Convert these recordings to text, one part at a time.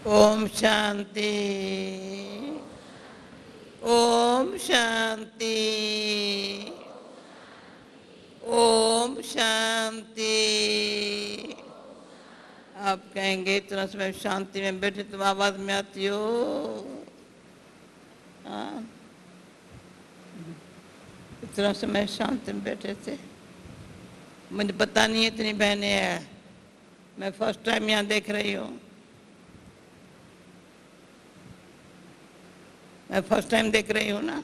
ओम शांति, ओम शांति, ओम शांति। आप कहेंगे इतना समय शांति में बैठे तुम आवाज में आती हो। हाँ, इतना समय शांति में बैठे थे। मुझे पता नहीं इतनी बहनें हैं, मैं फर्स्ट टाइम यहाँ देख रही हूँ। मैं फर्स्ट टाइम देख रही हूँ ना।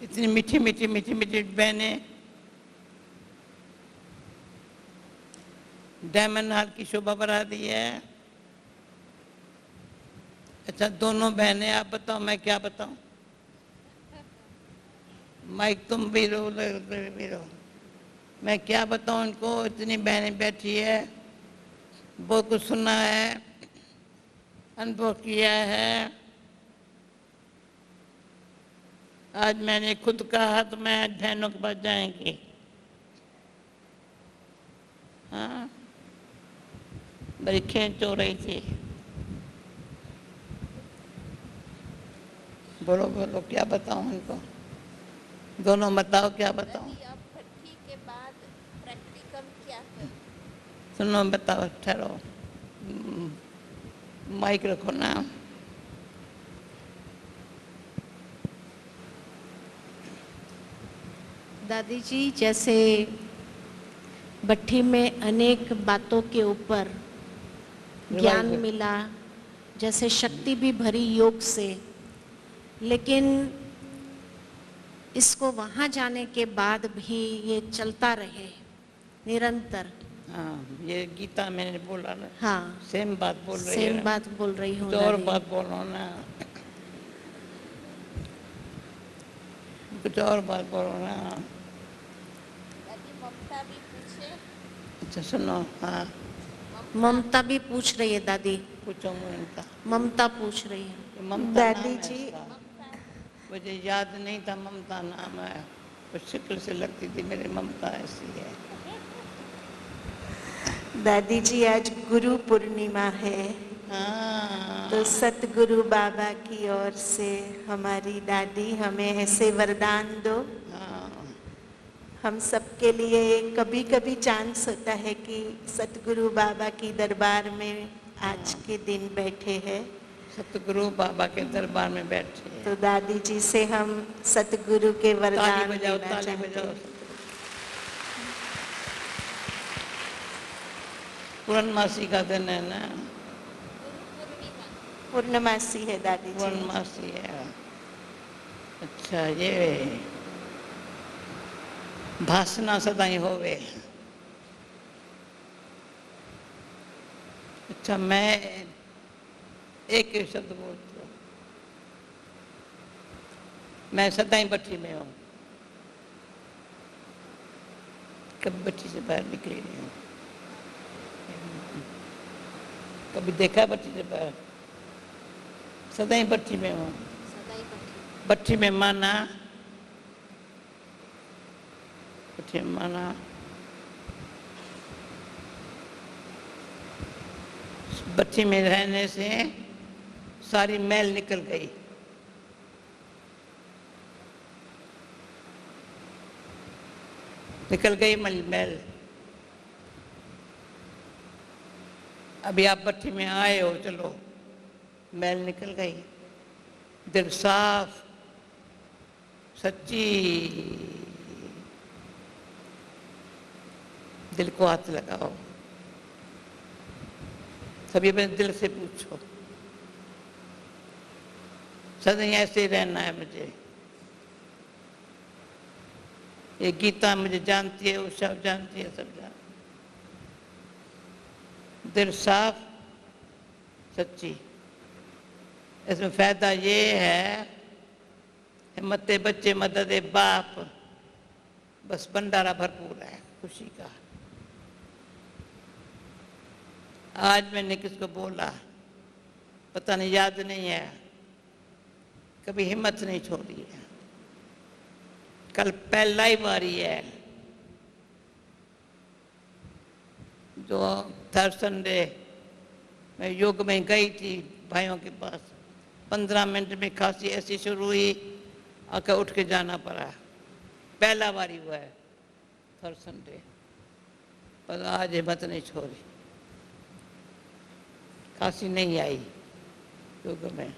इतनी मीठी मीठी मीठी मीठी बहनें, डायमंड हाल की शोभा बढ़ा दी है। अच्छा दोनों बहनें, आप बताओ मैं क्या बताऊं? माइक तुम भी रो भी रो। मैं क्या बताऊं इनको? इतनी बहनें बैठी है, बहुत कुछ सुना है, अनुभव किया है। आज मैंने खुद कहा तो मैं बहनों के पास जाएंगी। हाँ, बड़ी खींच हो रही थी। बोलो बोलो, क्या बताऊं इनको? दोनों बताओ क्या बताऊं? अब भट्टी के बाद प्रैक्टिकल क्या है? सुनो बताओ, ठहरो, माइक रखो ना। दादी जी, जैसे भट्टी में अनेक बातों के ऊपर ज्ञान मिला, जैसे शक्ति भी भरी योग से, लेकिन इसको वहाँ जाने के बाद भी ये चलता रहे निरंतर। हाँ, ये गीता मैंने बोला ना। हाँ, सेम बात बोल रही है सेम ना। बात बोल रही हूँ कुछ और दादी। बात बोलो ना, कुछ और बात बोलो ना। दादी ममता भी पूछे। अच्छा सुनो, हाँ ममता भी पूछ रही है दादी। पूछो उनका। ममता पूछ रही है। ममता दादी नाम है जी, इसका। मुझे याद नहीं था ममता नाम है, कुछ शक्ल से लगती थी मेरी ममता ऐसी है। दादी जी आज गुरु पूर्णिमा है, हाँ, तो सतगुरु बाबा की ओर से हमारी दादी हमें ऐसे वरदान दो। हाँ, हम सबके लिए कभी कभी चांस होता है कि सतगुरु बाबा की दरबार में आज के दिन बैठे हैं, सतगुरु बाबा के दरबार में बैठे हैं। तो दादी जी से हम सतगुरु के ताली वरदान बजाओ, लेना ताली चाहते बजाओ। हैं। पूर्णमासी का दिन है ना। पूर्णमासी है दादी जी। पूर्णमासी है। अच्छा, ये भाषणा सदाई होवे। अच्छा, मैं एक शब्द बोलती हूँ। मैं सदाई भट्टी में हूँ, कभी भट्टी से बाहर निकली नहीं हूँ। कभी देखा भट्टी से बाहर? सदाई भट्टी में हूँ। भट्टी में माना, भट्टी में माना। भट्टी में रहने से सारी मैल निकल गई। निकल गई मैल। अभी आप भट्टी में आए हो, चलो मैल निकल गई। दिल साफ, सच्ची, दिल को हाथ लगाओ। सभी अपने दिल से पूछो, सदा ऐसे ही रहना है मुझे। ये गीता मुझे जानती है, उषा जानती है, सब जानती। दिल साफ, सच्ची। इसमें फायदा ये है, हिम्मते बच्चे मदद बाप, बस भंडारा भरपूर है खुशी का। आज मैंने किसको बोला पता नहीं, याद नहीं है। कभी हिम्मत नहीं छोड़ी है। कल पहला ही बारी है तो थर्ड संडे मैं योग में गई थी भाइयों के पास, 15 मिनट में खांसी ऐसी शुरू हुई, आकर उठ के जाना पड़ा। पहला बारी हुआ है थर्ड संडे, पर आज हिम्मत नहीं छोड़ी, खांसी नहीं आई योग में।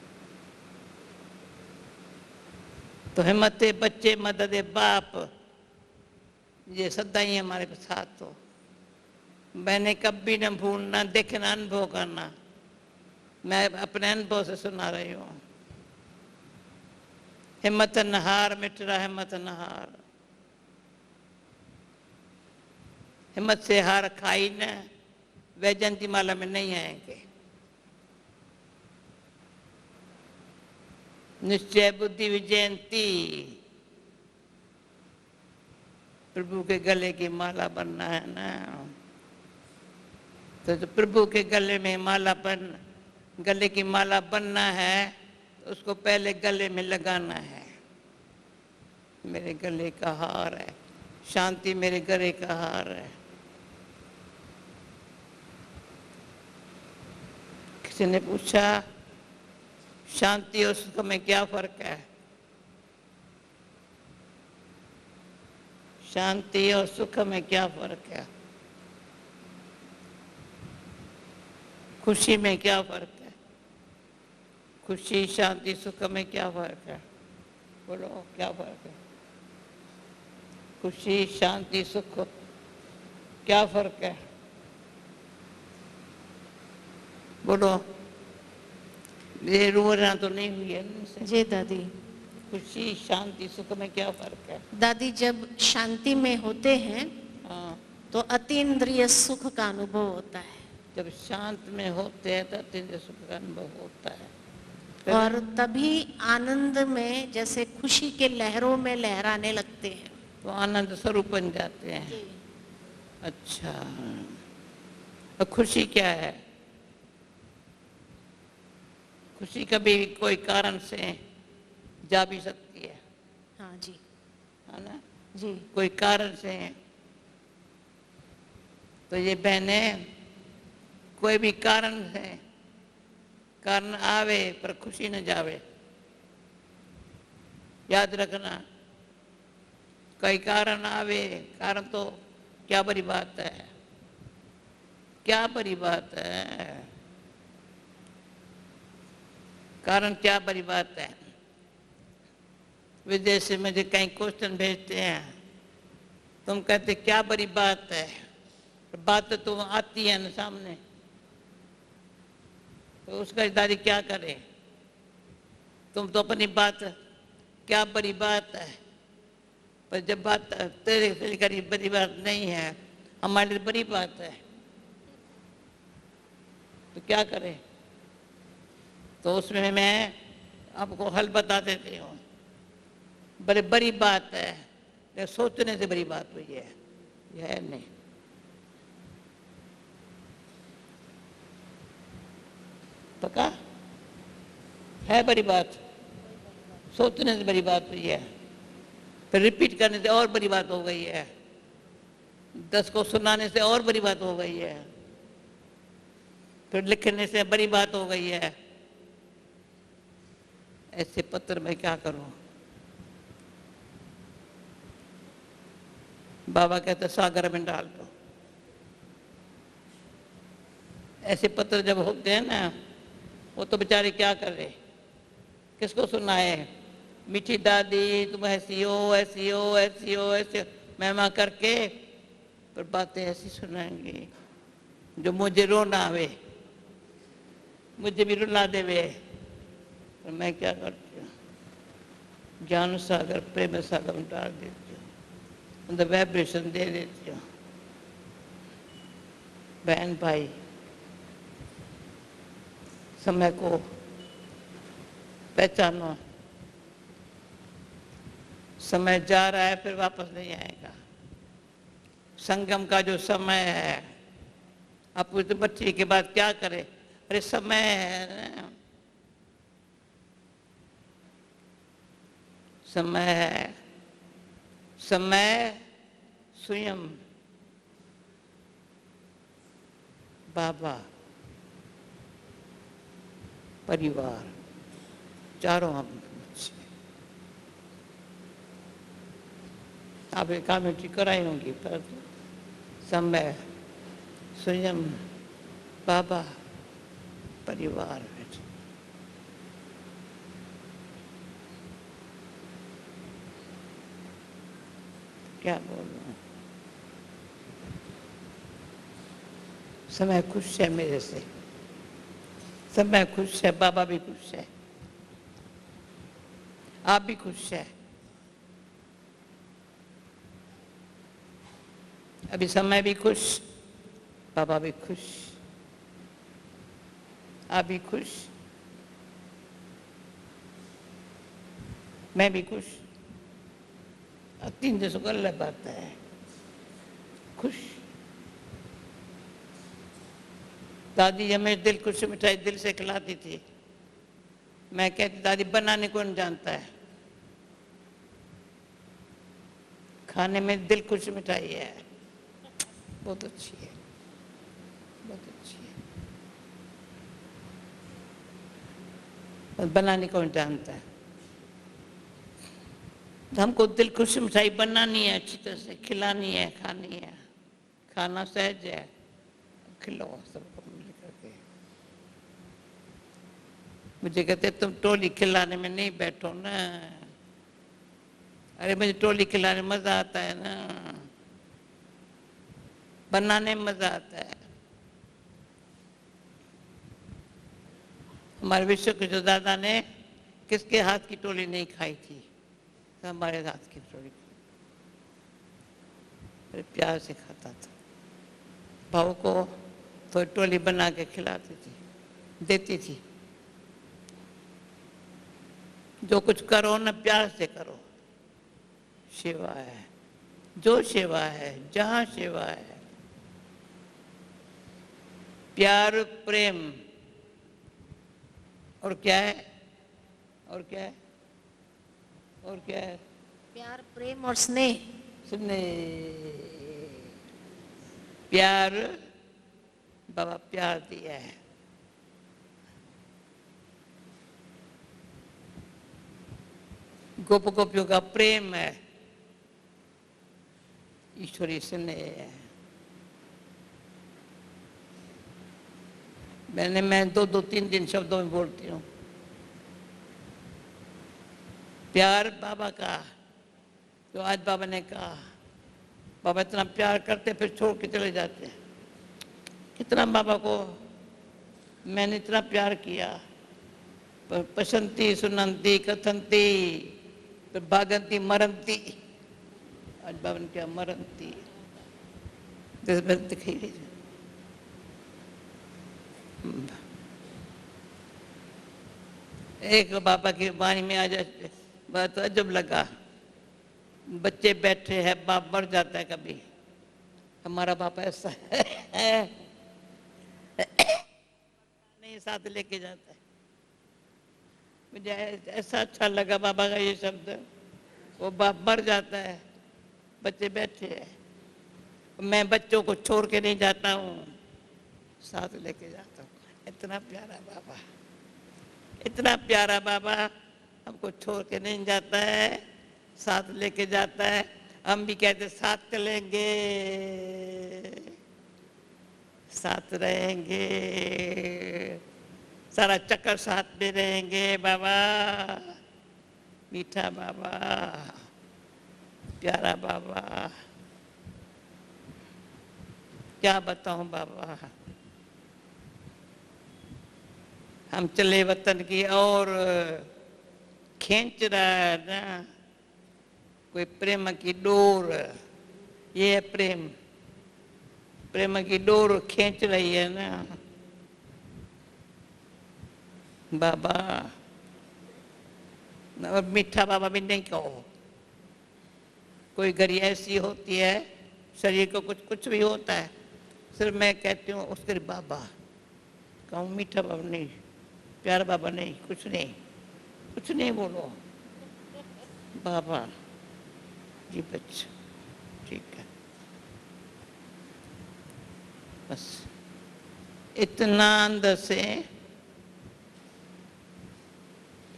तो हिम्मत बच्चे मदद बाप, ये सदा ही हमारे साथ हो। मैंने कभी न भूलना, देखना, अनुभव करना। मैं अपने अनुभव से सुना रही हूँ। हिम्मत न हार मित्रा, हिम्मत न हार। हिम्मत से हार खाई न, वैजयंती माला में नहीं आएंगे। निश्चय बुद्धि विजयंती, प्रभु के गले की माला बनना है ना। तो प्रभु के गले में माला गले की माला बनना है, तो उसको पहले गले में लगाना है। मेरे गले का हार है, शांति मेरे गले का हार है। किसी ने पूछा शांति और सुख में क्या फर्क है? शांति और सुख में क्या फर्क है? खुशी में क्या फर्क है? खुशी, शांति, सुख में क्या फर्क है? बोलो क्या फर्क है? खुशी, शांति, सुख, क्या फर्क है? बोलो। ये रोना तो नहीं हुई है इनसे? जी दादी। खुशी, शांति, सुख में क्या फर्क है? दादी जब शांति में होते हैं हाँ, तो अतीन्द्रिय सुख का अनुभव होता है। जब शांत में होते हैं तो अतीन्द्रिय सुख का अनुभव होता है। और तभी आनंद में जैसे खुशी के लहरों में लहराने लगते हैं। तो आनंद स्वरूप बन जाते हैं। जी। अच्छा, तो खुशी क्या है? खुशी कभी कोई कारण से जा भी सकती है। हाँ जी। है ना? जी। कोई कारण से। तो ये बहने कोई भी कारण से, कारण आवे पर खुशी न जावे, याद रखना। कोई कारण आवे, कारण तो क्या बड़ी बात है, क्या बड़ी बात है, कारण क्या बड़ी बात है। विदेश से मुझे कई क्वेश्चन भेजते हैं, तुम कहते क्या बड़ी बात है, बात तो तुम आती है ना सामने, तो उसका दादी क्या करे? तुम तो अपनी बात क्या बड़ी बात है, पर जब बात तेरे से करीब बड़ी बात नहीं है, हमारे लिए बड़ी बात है, तो क्या करें? तो उसमें मैं आपको हल बता देती हूँ। बड़ी बड़ी बात है, लेकिन सोचने से बड़ी बात हुई है, यह है नहीं। पक्का है बड़ी बात, सोचने से बड़ी बात हुई है, फिर रिपीट करने से और बड़ी बात हो गई है, 10 को सुनाने से और बड़ी बात हो गई है, फिर लिखने से बड़ी बात हो गई है। ऐसे पत्र में क्या करूं? बाबा कहते सागर में डाल दो। ऐसे पत्र जब होते हैं ना, वो तो बेचारे क्या कर रहे, किसको सुनाए? मीठी दादी तुम ऐसी हो, ऐसी हो, ऐसी हो, ऐसे महिमा करके, पर बातें ऐसी सुनाएंगी जो मुझे रोना आवे, मुझे भी रुला देवे। और मैं क्या करती हूँ? ज्ञान सागर, प्रेम सागर में डाल देती हूँ, अंदर वाइब्रेशन दे देती हूँ। बहन भाई, समय को पहचानो, समय जा रहा है फिर वापस नहीं आएगा। संगम का जो समय है, आप पूछते बच्चे के बाद क्या करे? अरे समय है, समय है, समय स्वयं बाबा, परिवार, चारों हम बच्चे। आप एक कमेटी कराई होंगी, पर समय, संयम, बाबा, परिवार। क्या बोलूं, समय खुश है मेरे से, समय खुश है, बाबा भी खुश है, आप भी खुश है। अभी समय भी खुश, बाबा भी खुश, आप भी खुश, मैं भी खुश। तीन देशों का अलग बात है, खुश। दादी हमें दिल खुश मिठाई दिल से खिलाती थी। मैं कहती दादी बनाने कौन जानता है, खाने में दिल खुश मिठाई है, बहुत अच्छी है, बहुत अच्छी है, और बनाने कौन जानता है। हमको दिल खुश मिठाई बनानी है, अच्छी तरह से खिलानी है, खानी है, खाना सहज है, खिलाओ सबको मिल करके। मुझे कहते तुम टोली खिलाने में नहीं बैठो ना। अरे मुझे टोली खिलाने में मजा आता है ना, बनाने में मजा आता है। हमारे विश्व के जो दादा ने किसके हाथ की टोली नहीं खाई थी, तो हमारे हाथ की टोली बड़े प्यार से खाता था। भाव को तो टोली बना के खिलाती थी, देती थी। जो कुछ करो ना प्यार से करो, सेवा है, जो सेवा है, जहां सेवा है, प्यार प्रेम, और क्या है, और क्या है, और क्या है, प्यार प्रेम और स्नेह। स्नेह, प्यार, बाबा प्यार दिया है। गोप गोपियों का प्रेम है, ईश्वरीय स्नेह है। मैं दो दो तीन तीन शब्दों में बोलती हूँ। प्यार बाबा का, जो आज बाबा ने कहा, बाबा इतना प्यार करते फिर छोड़ के चले जाते हैं। कितना बाबा को मैंने इतना प्यार किया, पसंती सुनंती कथंती भागंती मरंती, आज बाबा ने क्या मरंती दिखाई रही। एक बाबा की वाणी में आज बात अजब लगा, बच्चे बैठे हैं, बाप मर जाता है कभी, हमारा बाप ऐसा है नहीं, साथ लेके जाता है। मुझे ऐसा अच्छा लगा बाबा का ये शब्द, वो बाप मर जाता है, बच्चे बैठे हैं, मैं बच्चों को छोड़ के नहीं जाता हूँ, साथ लेके जाता हूँ। इतना प्यारा बाबा, इतना प्यारा बाबा हमको छोड़ के नहीं जाता है, साथ लेके जाता है। हम भी कहते साथ चलेंगे, साथ रहेंगे, सारा चक्कर साथ में रहेंगे। बाबा मीठा बाबा, प्यारा बाबा, क्या बताऊं बाबा। हम चले वतन की और खींच रहा है ना कोई प्रेम की डोर, ये है प्रेम, प्रेम की डोर खींच रही है ना बाबा। और मीठा बाबा भी नहीं कहो, कोई घड़ी ऐसी होती है शरीर को कुछ कुछ भी होता है, सिर्फ मैं कहती हूँ उसके बाबा कहूँ, मीठा बाबा नहीं, प्यारा बाबा नहीं, कुछ नहीं, कुछ नहीं बोलो, बाबा जी बच्चा ठीक है, बस इतना अंदर से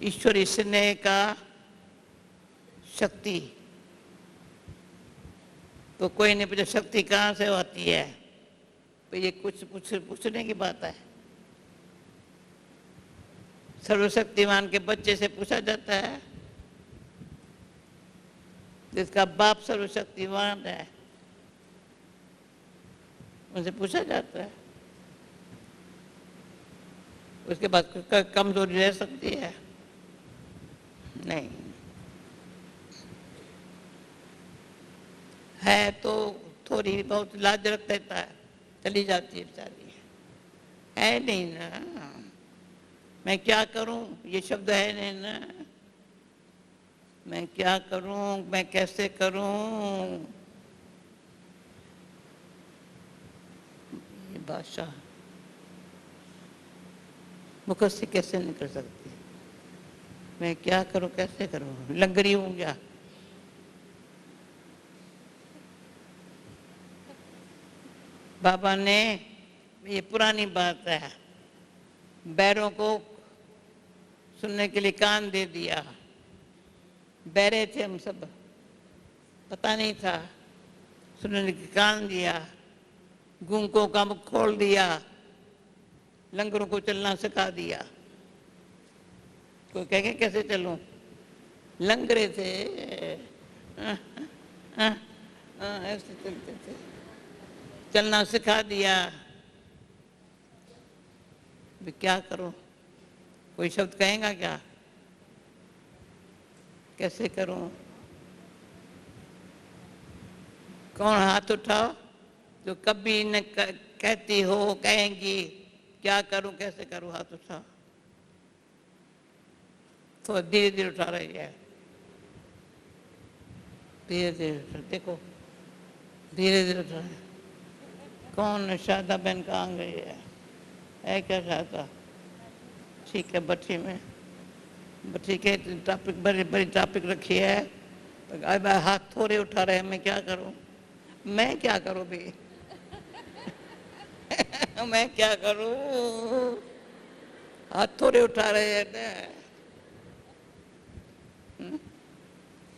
ईश्वरी स्नेह का शक्ति, तो कोई नहीं पूछे शक्ति कहाँ से होती है, तो ये कुछ पूछने की बात है। सर्वशक्तिमान के बच्चे से पूछा जाता है, जिसका बाप सर्वशक्तिमान है उनसे पूछा जाता है। उसके बाद कमजोरी रह सकती है? नहीं है, तो थोड़ी बहुत लाज रख देता है, चली जाती है बेचारी। है नहीं ना, मैं क्या करूं, ये शब्द है नहीं ना, मैं क्या करूं, मैं कैसे करूं, ये भाषा मुख से कैसे निकल सकती है? मैं क्या करूं, कैसे करूं, लंगरी हूं क्या? बाबा ने, ये पुरानी बात है, बैरों को सुनने के लिए कान दे दिया। बैरे थे हम सब, पता नहीं था, सुनने के कान दिया, गूंगों का मुख खोल दिया, लंगरों को चलना सिखा दिया। कोई कहेंगे कैसे चलूं, लंगरे थे, ऐसे चलते थे, चलना सिखा दिया। भी क्या करूं, कोई शब्द कहेगा क्या, कैसे करूं? कौन हाथ उठाओ जो कभी न कहती हो, कहेंगी क्या करूं, कैसे करूं, हाथ उठाओ। तो धीरे धीरे उठा रही है, धीरे धीरे देखो, धीरे धीरे उठा रही है। कौन? शारदा बहन कहाँ गई है क्या शारदा? ठीक है, बच्ची में, ठीक है, टॉपिक बड़ी बड़ी टॉपिक रखी है, अब हाथ थोड़े उठा रहे हैं, मैं क्या करूं, मैं क्या करूं भी मैं क्या करूं, हाथ थोड़े उठा रहे हैं,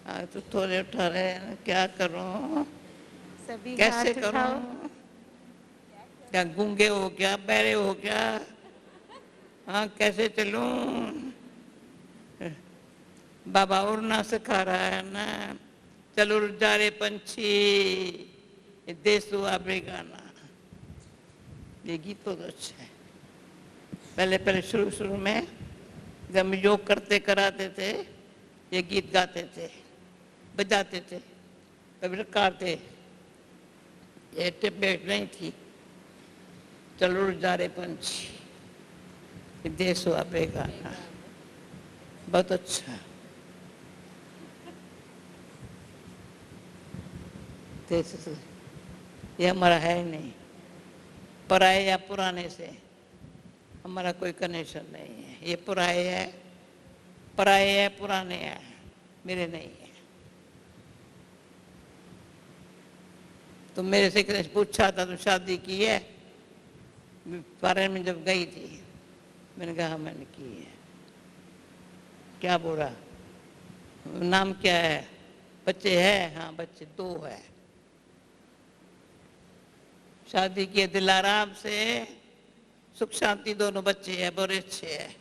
हाथ तो थोड़े उठा रहे हैं, क्या करूं, सभी कैसे हाथ करूं, उठाओ। क्या गूंगे हो क्या, बहरे हो क्या, हाँ कैसे चलूं? बाबा उड़ना सिखा रहा है ना, चलो उड़ जा रे पंछी, ये देश हुआ बेगाना। ये गीत तो अच्छा है। पहले पहले शुरू में जब योग करते कराते थे, ये गीत गाते थे, बजाते थे, कभी रखाते, ये टिप नहीं थी, चलो उड़ जा रे पंछी, ये देश हुआ बेगाना। बहुत अच्छा। देश से ये हमारा है नहीं, पराये या पुराने से हमारा कोई कनेक्शन नहीं है। ये पराये है, पराये है, पुराने हैं, मेरे नहीं है। तो मेरे से किसी ने पूछा था तो शादी की है, फॉरेन में जब गई थी, मैंने कहा मैंने की है। क्या बोला, नाम क्या है, बच्चे हैं? हाँ बच्चे 2 है। शादी किए दिलाराम से, सुख शांति, दोनों बच्चे हैं, बड़े अच्छे हैं।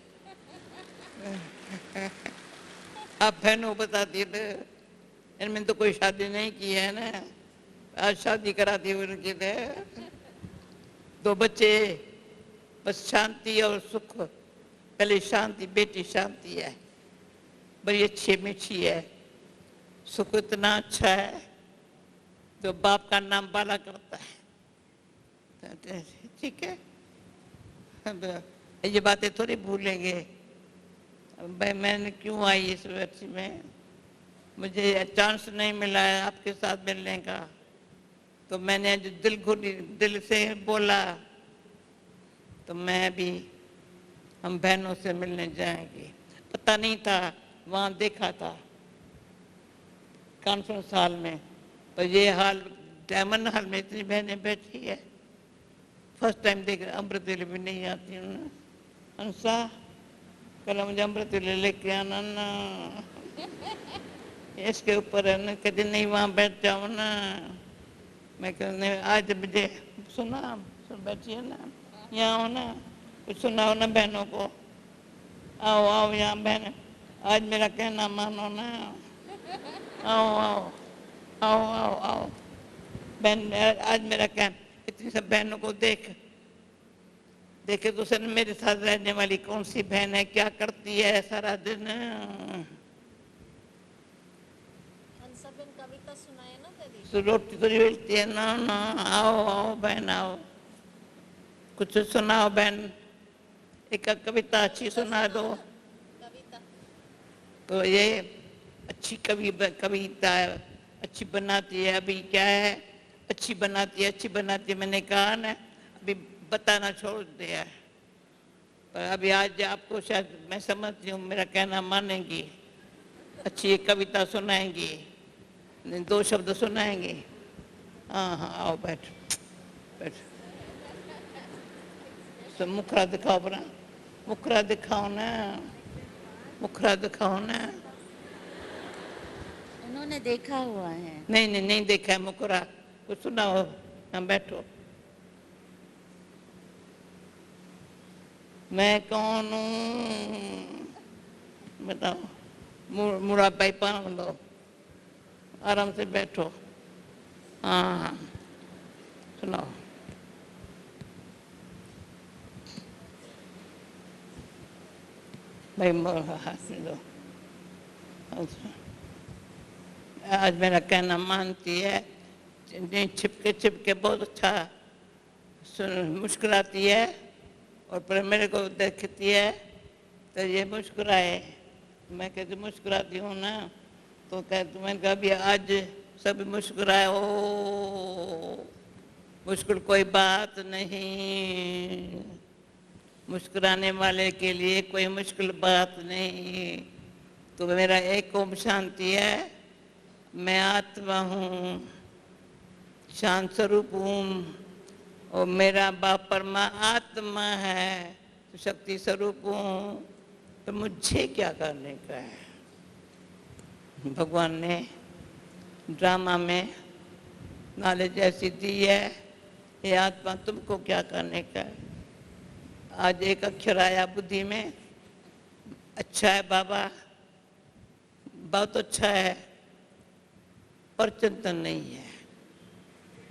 आप बहनों बताती थे, इनमें तो कोई शादी नहीं की है ना, आज शादी कराती हुई उनकी थे, 2 बच्चे, बस शांति और सुख। पहले शांति, बेटी शांति है, बड़ी अच्छी मीठी है, सुख इतना अच्छा है जो बाप का नाम बाला करता है। ठीक है, ये बातें थोड़ी भूलेंगे। भाई मैंने क्यों आई इस व्यक्ति में, मुझे चांस नहीं मिला है आपके साथ मिलने का, तो मैंने दिल से बोला, तो मैं भी, हम बहनों से मिलने जाएंगे। पता नहीं था, वहाँ देखा था कॉन्फ्रेंस हॉल में, तो ये हाल, डायमंड हॉल में इतनी बहनें बैठी है, फर्स्ट टाइम देख रहे, अमृत वेले भी नहीं आती हूँ ना। हंसा कल मुझे अमृत वेले लेके आना ना, इसके ऊपर है ना, कहते नहीं वहाँ बैठ जाओ ना। मैं कहने आज मुझे सुना, सुन बैठिए ना, यहाँ हो ना, कुछ सुनाओ ना बहनों को, आओ आओ यहाँ बहन, आज मेरा कहना मानो ना, आओ आओ आओ आओ आओ बहन, आज मेरा कहना। इतनी सब बहनों को देखे तो सर मेरे साथ रहने वाली कौन सी बहन है, क्या करती है सारा दिन। कविता सुनाए ना दीदी। तो रोटी तो बेलती है ना, ना आओ आओ बहन आओ, कुछ सुनाओ बहन, एक कविता अच्छी सुना दो। कविता तो ये अच्छी कविता अच्छी बनाती है, अभी क्या है अच्छी बनाती है, मैंने कहा ना अभी बताना छोड़ दिया है, पर अभी आज आपको शायद मैं समझती हूँ मेरा कहना मानेंगी, अच्छी एक कविता सुनाएंगी, 2 शब्द सुनाएंगी। हाँ हाँ आओ बैठ बैठ, तो मुखरा दिखाओ अपना, मुखरा दिखाओ ना, मुखरा दिखाओ ना। उन्होंने देखा हुआ है। नहीं नहीं नहीं देखा है मुखरा, कुछ सुनाओ, हम बैठो। मैं कौन हूँ बताओ, मुड़ा पाई पान लो, आराम से बैठो। हाँ सुनाओ। भाई हाथ दो। आज मेरा कहना मानती है, छिपके बहुत अच्छा मुस्कुराती है, और पर मेरे को देखती है तो ये मुस्कुराए, मैं कहती मुस्कुराती हूँ ना, तो कहती मैंने कहा अभी आज सब मुस्कुराए, ओ मुश्किल कोई बात नहीं, मुस्कुराने वाले के लिए कोई मुश्किल बात नहीं। तो मेरा एक ओम शांति है, मैं आत्मा हूँ, शांत स्वरूप हूँ, और मेरा बाप परमा आत्मा है, तो शक्ति स्वरूप हूँ, तो मुझे क्या करने का है। भगवान ने ड्रामा में नॉलेज ऐसी दी है, ये आत्मा तुमको क्या करने का है। आज एक अक्षर आया बुद्धि में, अच्छा है बाबा, बहुत अच्छा है, पर चिंतन नहीं है,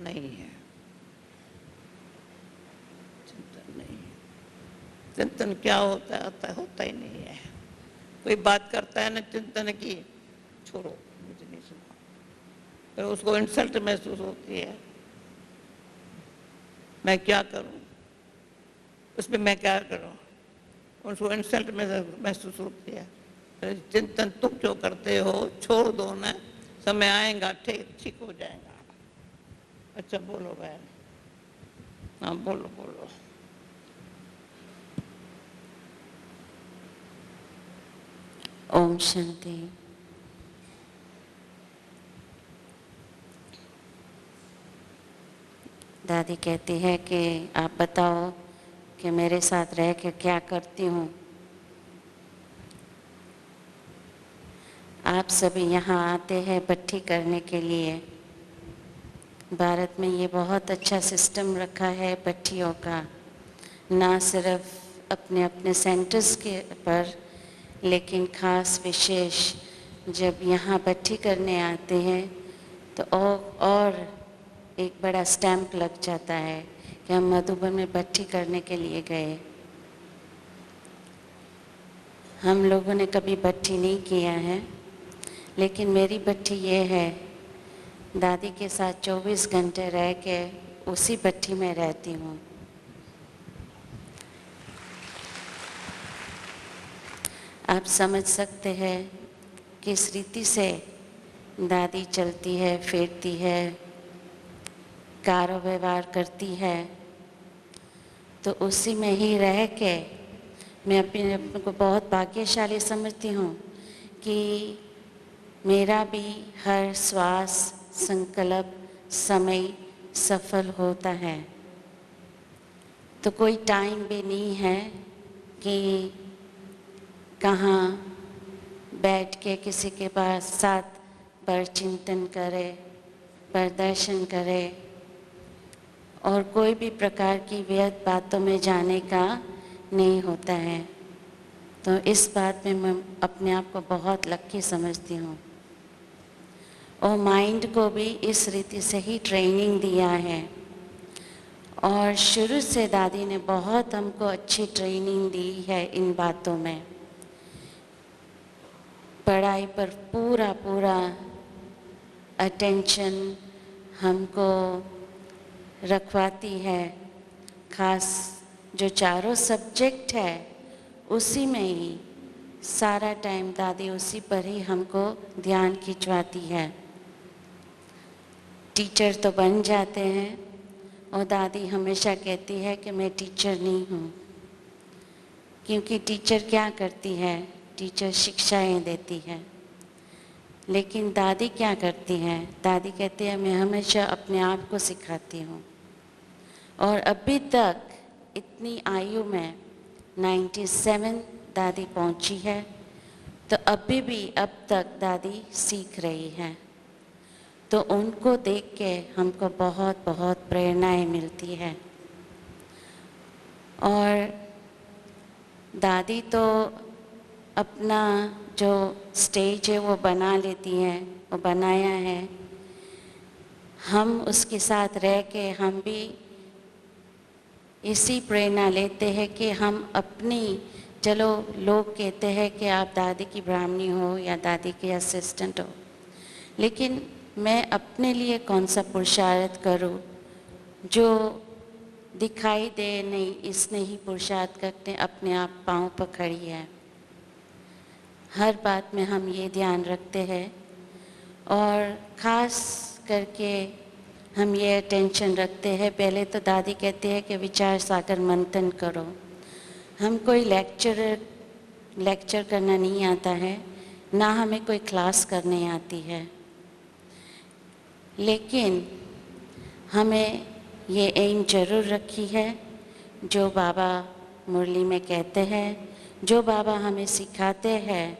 नहीं है चिंतन, नहीं है। चिंतन क्या होता है, होता ही नहीं है। कोई बात करता है ना चिंतन की, छोड़ो मुझे नहीं सुना, पर उसको इंसल्ट महसूस होती है, मैं क्या करूं, उसमें मैं क्या करूं, उसको इंसल्ट महसूस होती है। चिंतन तुम जो करते हो छोड़ दो ना, समय आएगा ठीक हो जाएगा। अच्छा बोलो बहन, हाँ बोलो बोलो। ओम शांति। दादी कहती है कि आप बताओ कि मेरे साथ रह के क्या करती हूँ। आप सभी यहाँ आते हैं भट्ठी करने के लिए। भारत में ये बहुत अच्छा सिस्टम रखा है भट्ठियों का, ना सिर्फ अपने अपने सेंटर्स के पर, लेकिन ख़ास विशेष जब यहाँ भट्ठी करने आते हैं तो और एक बड़ा स्टैंप लग जाता है कि हम मधुबन में भट्ठी करने के लिए गए। हम लोगों ने कभी भट्ठी नहीं किया है, लेकिन मेरी भट्ठी ये है, दादी के साथ 24 घंटे रह के उसी भट्ठी में रहती हूँ। आप समझ सकते हैं किस रीति से दादी चलती है, फिरती है, कारो व्यवहार करती है। तो उसी में ही रह के मैं अपने को बहुत भाग्यशाली समझती हूँ कि मेरा भी हर श्वास, संकल्प, समय सफल होता है। तो कोई टाइम भी नहीं है कि कहाँ बैठ के किसी के पास साथ पर चिंतन करे, पर दर्शन करे और कोई भी प्रकार की व्यर्थ बातों में जाने का नहीं होता है। तो इस बात में मैं अपने आप को बहुत लकी समझती हूँ और माइंड को भी इस रीति से ही ट्रेनिंग दिया है। और शुरू से दादी ने बहुत हमको अच्छी ट्रेनिंग दी है इन बातों में। पढ़ाई पर पूरा पूरा अटेंशन हमको रखवाती है। खास जो चारों सब्जेक्ट है उसी में ही सारा टाइम दादी उसी पर ही हमको ध्यान खिंचवाती है। टीचर तो बन जाते हैं और दादी हमेशा कहती है कि मैं टीचर नहीं हूँ, क्योंकि टीचर क्या करती है, टीचर शिक्षाएं देती है। लेकिन दादी क्या करती है, दादी कहती है मैं हमेशा अपने आप को सिखाती हूँ। और अभी तक इतनी आयु में 97 दादी पहुँची है, तो अभी भी अब तक दादी सीख रही है। तो उनको देख के हमको बहुत बहुत प्रेरणाएं मिलती है। और दादी तो अपना जो स्टेज है वो बना लेती है, वो बनाया है। हम उसके साथ रह के हम भी इसी प्रेरणा लेते हैं कि हम अपनी, चलो लोग कहते हैं कि आप दादी की ब्राह्मणी हो या दादी की असिस्टेंट हो, लेकिन मैं अपने लिए कौन सा पुरुषार्थ करूं जो दिखाई दे नहीं, इसने ही पुरुषार्थ करके अपने आप पाँव पर खड़ी है। हर बात में हम ये ध्यान रखते हैं और ख़ास करके हम ये अटेंशन रखते हैं। पहले तो दादी कहती है कि विचार सागर मंथन करो। हम कोई लेक्चर करना नहीं आता है, ना हमें कोई क्लास करने आती है, लेकिन हमें ये एम जरूर रखी है जो बाबा मुरली में कहते हैं, जो बाबा हमें सिखाते हैं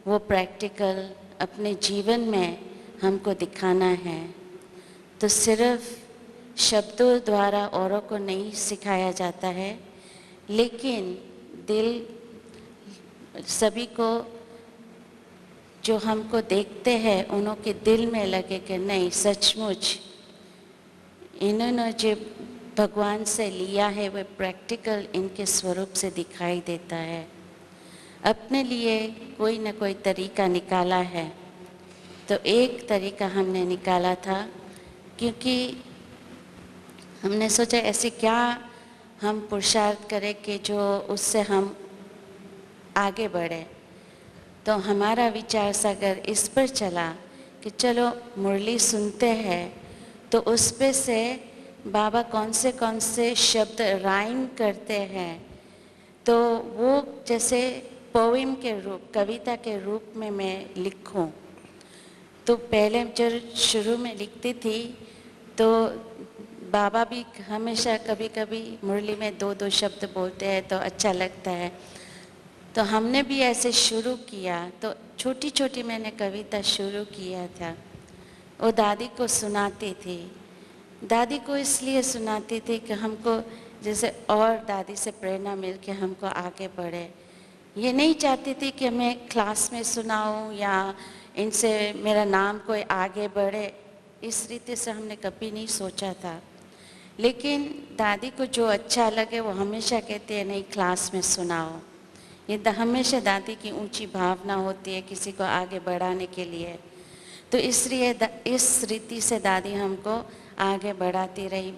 वो प्रैक्टिकल अपने जीवन में हमको दिखाना है। तो सिर्फ शब्दों द्वारा औरों को नहीं सिखाया जाता है, लेकिन दिल सभी को, जो हमको देखते हैं उन्हों के दिल में लगे कि नहीं सचमुच इन्होंने जो भगवान से लिया है वह प्रैक्टिकल इनके स्वरूप से दिखाई देता है। अपने लिए कोई न कोई तरीका निकाला है। तो एक तरीका हमने निकाला था, क्योंकि हमने सोचा ऐसे क्या हम पुरुषार्थ करें कि जो उससे हम आगे बढ़े। तो हमारा विचार सागर इस पर चला कि चलो मुरली सुनते हैं तो उस पे से बाबा कौन से शब्द राइम करते हैं, तो वो जैसे पोएम के रूप, कविता के रूप में मैं लिखूं। तो पहले जब शुरू में लिखती थी तो बाबा भी हमेशा कभी कभी मुरली में 2-2 शब्द बोलते हैं तो अच्छा लगता है। तो हमने भी ऐसे शुरू किया, तो छोटी छोटी मैंने कविता शुरू किया था। वो दादी को सुनाती थी। दादी को इसलिए सुनाती थी कि हमको जैसे और दादी से प्रेरणा मिल के हमको आगे बढ़े। ये नहीं चाहती थी कि मैं क्लास में सुनाऊं या इनसे मेरा नाम कोई आगे बढ़े, इस रीति से हमने कभी नहीं सोचा था। लेकिन दादी को जो अच्छा लगे वो हमेशा कहते हैं नहीं क्लास में सुनाओ। ये हमेशा दादी की ऊंची भावना होती है किसी को आगे बढ़ाने के लिए। तो इसलिए इस रीति से दादी हमको आगे बढ़ाती रही।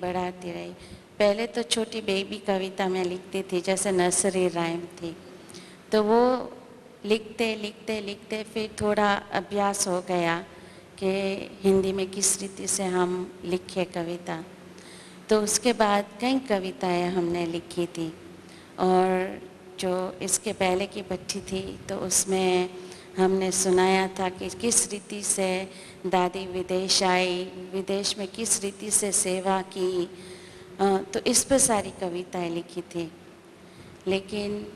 पहले तो छोटी बेबी कविता में लिखती थी, जैसे नर्सरी राइम थी, तो वो लिखते फिर थोड़ा अभ्यास हो गया कि हिंदी में किस रीति से हम लिखे कविता। तो उसके बाद कई कविताएं हमने लिखी थी। और जो इसके पहले की बच्ची थी तो उसमें हमने सुनाया था कि किस रीति से दादी विदेश आई, विदेश में किस रीति से सेवा की, तो इस पर सारी कविताएं लिखी थी। लेकिन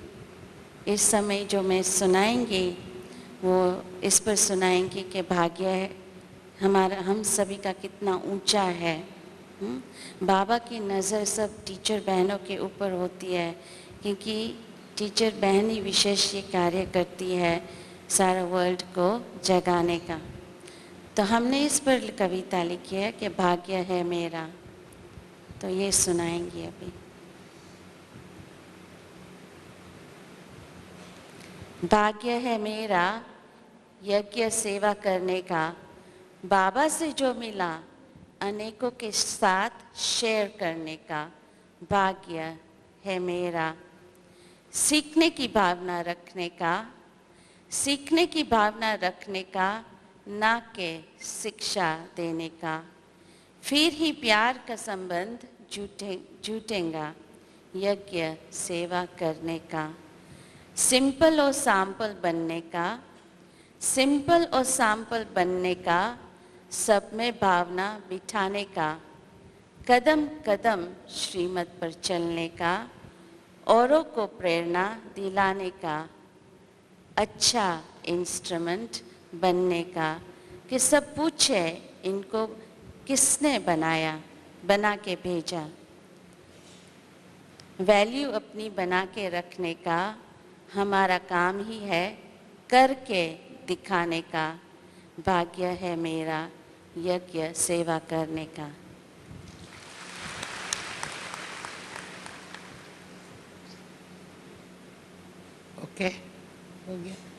इस समय जो मैं सुनाएंगी वो इस पर सुनाएंगी कि भाग्य है हमारा, हम सभी का कितना ऊंचा है। बाबा की नज़र सब टीचर बहनों के ऊपर होती है, क्योंकि टीचर बहन ही विशेष ये कार्य करती है सारा वर्ल्ड को जगाने का। तो हमने इस पर कविता लिखी है कि भाग्य है मेरा, तो ये सुनाएंगे अभी। भाग्य है मेरा यज्ञ सेवा करने का, बाबा से जो मिला अनेकों के साथ शेयर करने का। भाग्य है मेरा सीखने की भावना रखने का, सीखने की भावना रखने का, ना के शिक्षा देने का। फिर ही प्यार का संबंध जुटेगा यज्ञ सेवा करने का। सिंपल और सैंपल बनने का, सिंपल और सैंपल बनने का, सब में भावना बिठाने का। कदम कदम श्रीमत पर चलने का, औरों को प्रेरणा दिलाने का। अच्छा इंस्ट्रूमेंट बनने का, कि सब पूछे इनको किसने बनाया, बना के भेजा। वैल्यू अपनी बना के रखने का, हमारा काम ही है करके दिखाने का। भाग्य है मेरा यज्ञ सेवा करने का। ओके, हो गया।